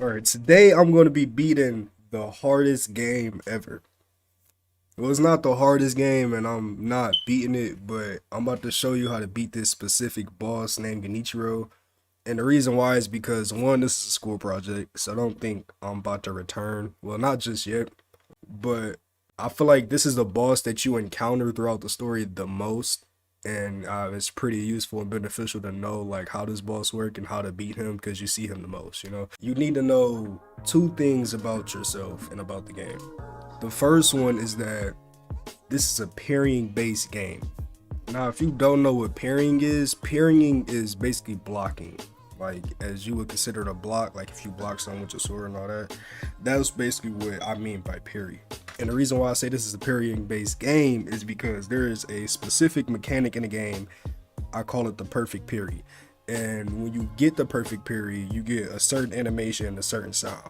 Alright, today I'm going to be beating the hardest game ever. Well, it's not the hardest game, and I'm not beating it, but I'm about to show you how to beat this specific boss named Genichiro. And the reason why is because, one, this is a school project, so I don't think I'm about to return. Well, not just yet, but I feel like this is the boss that you encounter throughout the story the most. And it's pretty useful and beneficial to know like how this boss work and how to beat him because you see him the most. You need to know two things about yourself and about the game. The first one is that this is a parrying based game. Now, if you don't know what parrying is basically blocking. Like, as you would consider it a block, like if you block someone with your sword and all that. That's basically what I mean by parry. And the reason why I say this is a parrying based game is because there is a specific mechanic in the game. I call it the perfect parry. And when you get the perfect parry, you get a certain animation and a certain sound.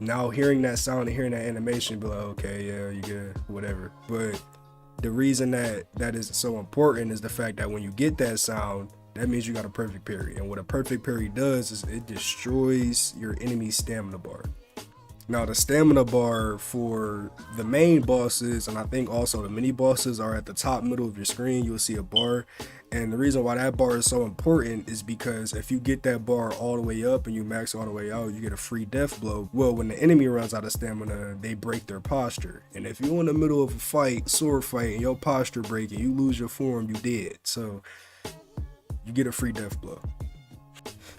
Now, hearing that sound and hearing that animation, be like, okay, yeah, you good, whatever. But the reason that is so important is the fact that when you get that sound, that means you got a perfect parry. And what a perfect parry does is it destroys your enemy's stamina bar. Now, the stamina bar for the main bosses, and I think also the mini bosses, are at the top middle of your screen. You'll see a bar. And the reason why that bar is so important is because if you get that bar all the way up and you max all the way out, you get a free death blow. Well, when the enemy runs out of stamina, they break their posture. And if you're in the middle of a fight, sword fight, and your posture break and you lose your form, you dead. So you get a free death blow.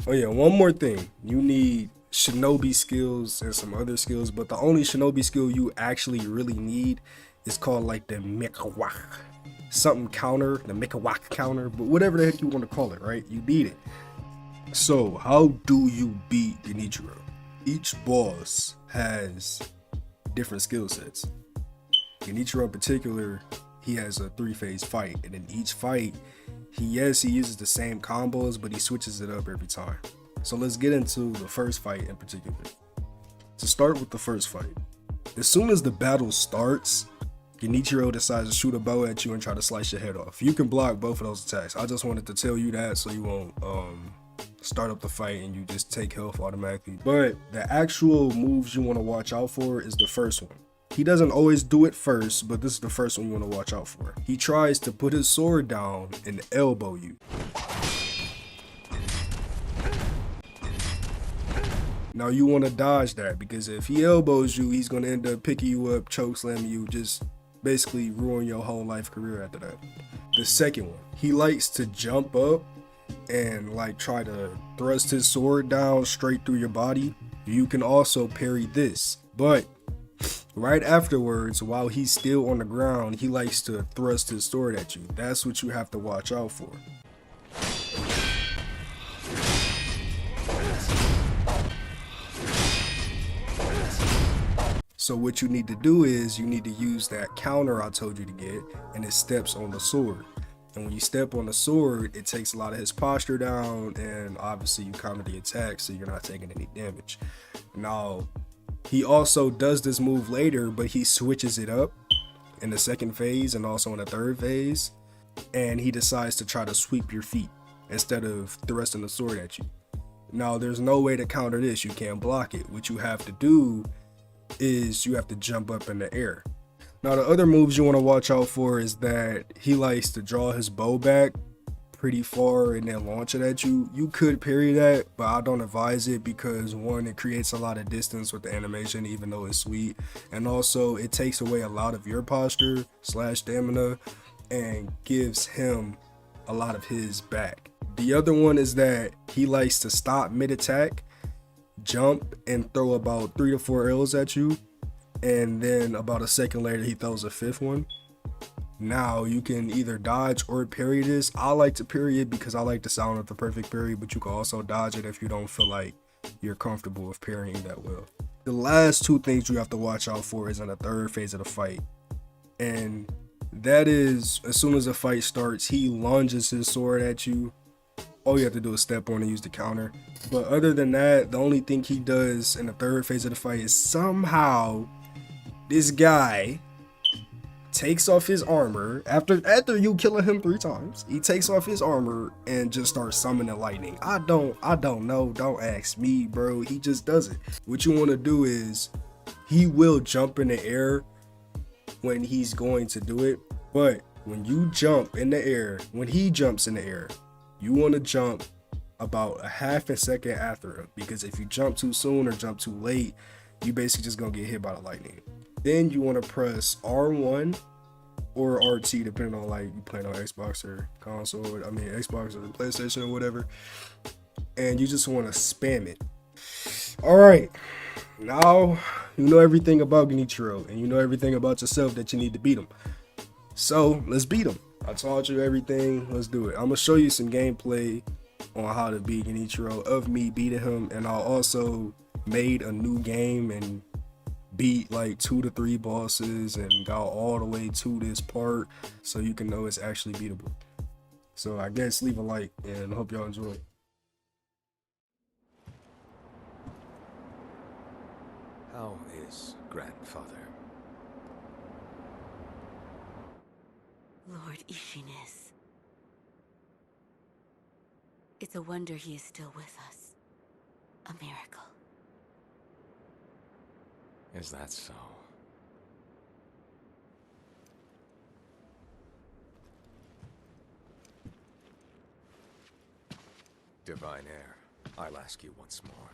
Oh yeah, one more thing. You need shinobi skills and some other skills, but the only shinobi skill you actually really need is called like the Mikawak. Something counter, the Mikawak counter, but whatever the heck you want to call it, right? You need it. So, how do you beat Genichiro? Each boss has different skill sets. Genichiro in particular, he has a 3-phase fight, and in each fight, he uses the same combos, but he switches it up every time. So let's get into the first fight in particular. To start with the first fight, as soon as the battle starts, Genichiro decides to shoot a bow at you and try to slice your head off. You can block both of those attacks. I just wanted to tell you that so you won't start up the fight and you just take health automatically. But the actual moves you want to watch out for is the first one. He doesn't always do it first, but this is the first one you want to watch out for. He tries to put his sword down and elbow you. Now you want to dodge that because if he elbows you, he's going to end up picking you up, choke slamming you, just basically ruin your whole life career after that. The second one, he likes to jump up and like try to thrust his sword down straight through your body. You can also parry this, but right afterwards, while he's still on the ground, he likes to thrust his sword at you. That's what you have to watch out for. So what you need to do is you need to use that counter I told you to get, and it steps on the sword. And when you step on the sword, it takes a lot of his posture down, and obviously you counter the attack, so you're not taking any damage. Now, he also does this move later, but he switches it up in the second phase and also in the third phase, and he decides to try to sweep your feet instead of thrusting the sword at you. Now, there's no way to counter this. You can't block it. What you have to do is you have to jump up in the air. Now, the other moves you want to watch out for is that he likes to draw his bow back pretty far and then launch it at you. You could parry that, but I don't advise it because one, it creates a lot of distance with the animation even though it's sweet, and also it takes away a lot of your posture slash stamina and gives him a lot of his back. The other one is that he likes to stop mid-attack, jump, and throw about 3 to 4 arrows at you, and then about a second later he throws a fifth one. Now you can either dodge or parry this. I like to parry it because I like the sound of the perfect parry, but you can also dodge it if you don't feel like you're comfortable with parrying that well. The last two things you have to watch out for is in the third phase of the fight, and that is as soon as the fight starts, he lunges his sword at you. All you have to do is step on and use the counter. But other than that, the only thing he does in the third phase of the fight is somehow this guy takes off his armor after you killing him 3 times. He takes off his armor and just starts summoning lightning. I don't know. Don't ask me, bro. He just does it. What you want to do is he will jump in the air when he's going to do it, but when you jump in the air, when he jumps in the air, you want to jump about a half a second after him, because if you jump too soon or jump too late, you basically just gonna get hit by the lightning. Then you want to press R1 or RT, depending on like you playing on Xbox or console, I mean Xbox or PlayStation or whatever, and you just want to spam it. All right, now you know everything about Genichiro and you know everything about yourself that you need to beat him. So let's beat him. I taught you everything. Let's do it. I'm gonna show you some gameplay on how to beat Genichiro of me beating him, and I'll also made a new game and beat like 2 to 3 bosses and got all the way to this part so you can know it's actually beatable. So I guess leave a like and hope y'all enjoy. How is grandfather? Lord Ishinis. It's a wonder he is still with us. A miracle. Is that so? Divine Heir, I'll ask you once more.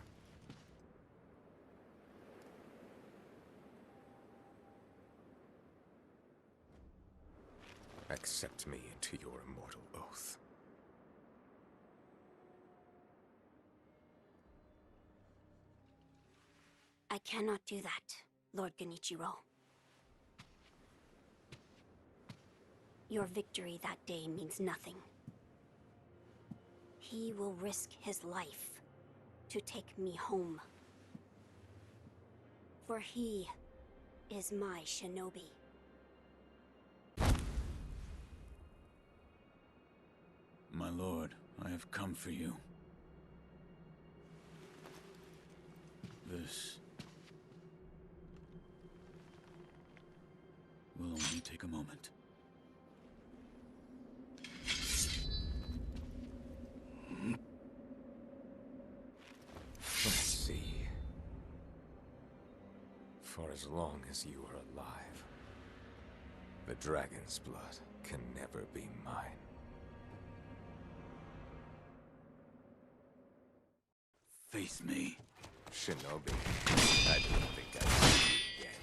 Accept me into your immortal oath. I cannot do that, Lord Genichiro. Your victory that day means nothing. He will risk his life to take me home. For he is my shinobi. My lord, I have come for you. This will only take a moment. Let's see. For as long as you are alive, the dragon's blood can never be mine. Face me. Shinobi, I didn't think I'd see you again.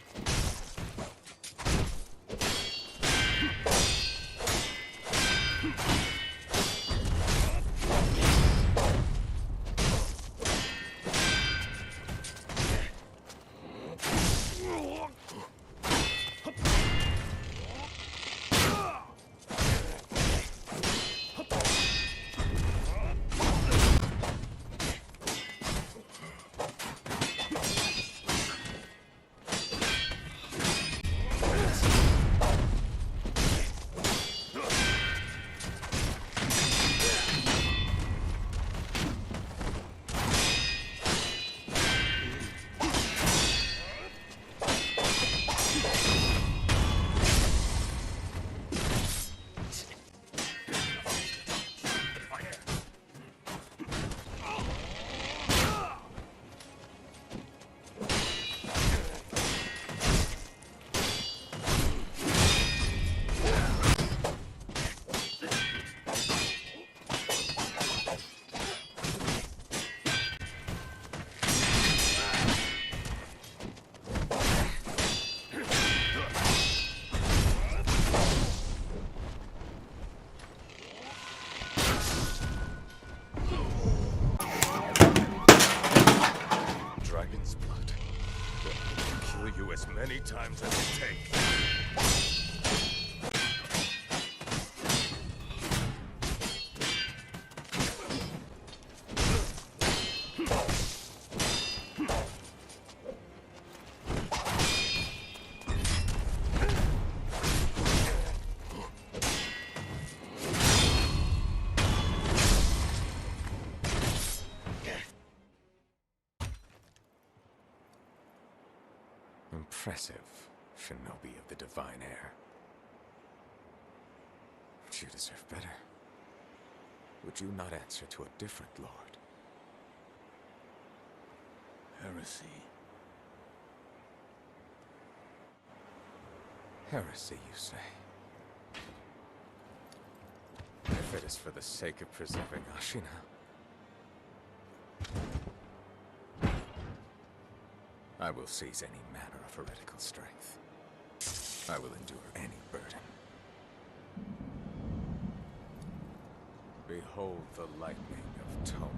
Dragon's blood. I'll kill you as many times as it takes. Impressive, Shinobi of the Divine Heir. You deserve better. Would you not answer to a different lord? Heresy. Heresy, you say? If it is for the sake of preserving Ashina, I will seize any manner of heretical strength. I will endure any burden. Behold the lightning of Tomoe.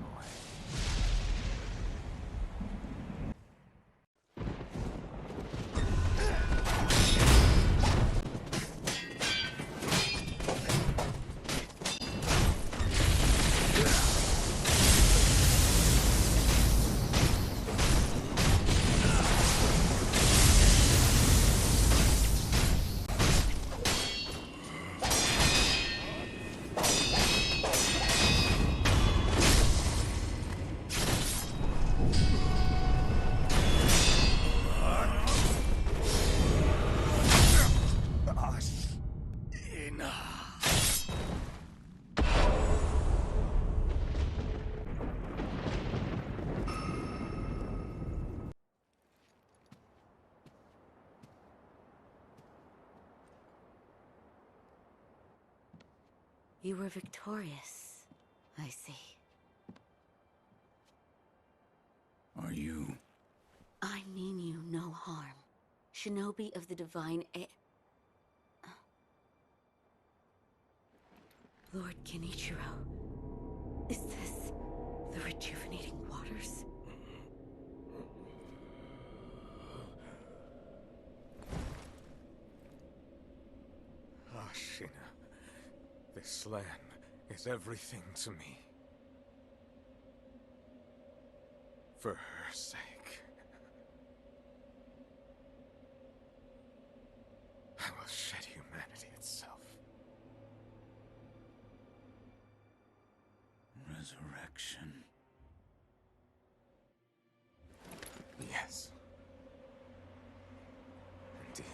You were victorious, I see. Are you? I mean you no harm. Shinobi of the Divine Lord Genichiro, is this the rejuvenating waters? Ashina, this land is everything to me. For her sake, I will shed humanity itself. Resurrection. Yes. Indeed.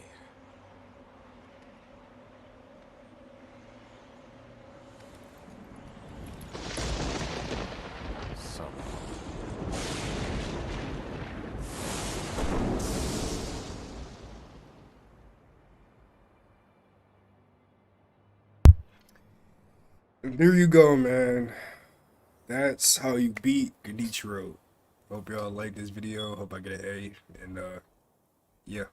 Some. There you go, man. That's how you beat Genichiro. Hope y'all like this video. Hope I get an A. And yeah.